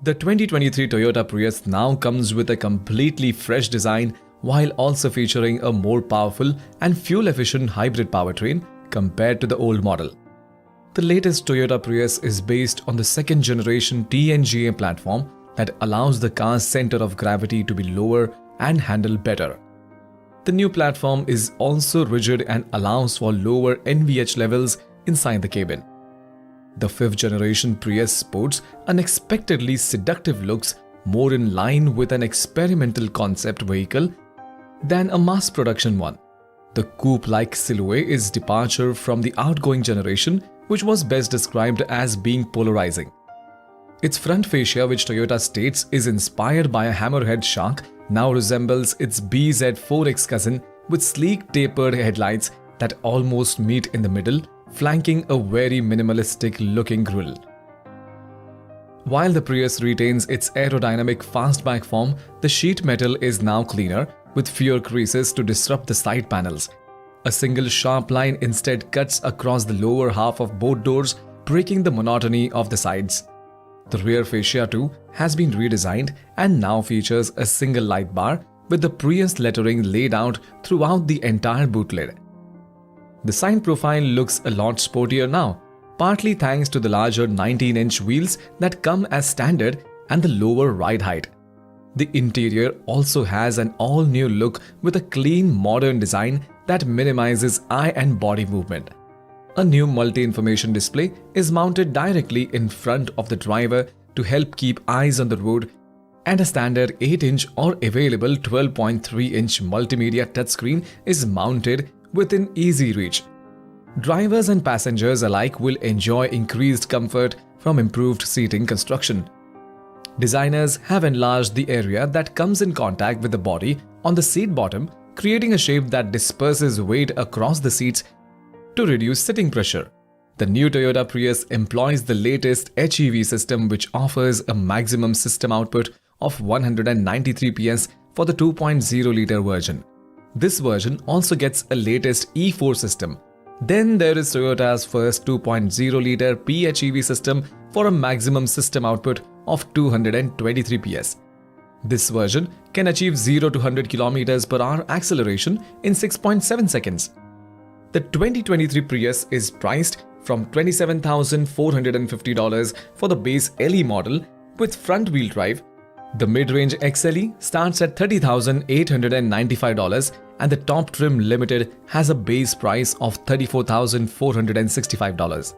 The 2023 Toyota Prius now comes with a completely fresh design while also featuring a more powerful and fuel-efficient hybrid powertrain compared to the old model. The latest Toyota Prius is based on the second-generation TNGA platform that allows the car's center of gravity to be lower and handle better. The new platform is also rigid and allows for lower NVH levels inside the cabin. The fifth-generation Prius sports unexpectedly seductive looks more in line with an experimental concept vehicle than a mass-production one. The coupe-like silhouette is departure from the outgoing generation, which was best described as being polarizing. Its front fascia, which Toyota states is inspired by a hammerhead shark, now resembles its BZ4X cousin with sleek tapered headlights that almost meet in the middle, flanking a very minimalistic-looking grille. While the Prius retains its aerodynamic fastback form, the sheet metal is now cleaner, with fewer creases to disrupt the side panels. A single sharp line instead cuts across the lower half of both doors, breaking the monotony of the sides. The rear fascia too has been redesigned and now features a single light bar with the Prius lettering laid out throughout the entire boot lid. The side profile looks a lot sportier now, partly thanks to the larger 19-inch wheels that come as standard and the lower ride height. The interior also has an all-new look with a clean, modern design that minimizes eye and body movement. A new multi-information display is mounted directly in front of the driver to help keep eyes on the road, and a standard 8-inch or available 12.3-inch multimedia touchscreen is mounted within easy reach. Drivers and passengers alike will enjoy increased comfort from improved seating construction. Designers have enlarged the area that comes in contact with the body on the seat bottom, creating a shape that disperses weight across the seats to reduce sitting pressure. The new Toyota Prius employs the latest HEV system, which offers a maximum system output of 193 PS for the 2.0-liter version. This version also gets a latest E4 system. Then there is Toyota's first 2.0-liter PHEV system for a maximum system output of 223 PS. This version can achieve 0 to 100 km/h acceleration in 6.7 seconds. The 2023 Prius is priced from $27,450 for the base LE model with front-wheel drive. The mid-range XLE starts at $30,895 and the top trim limited has a base price of $34,465.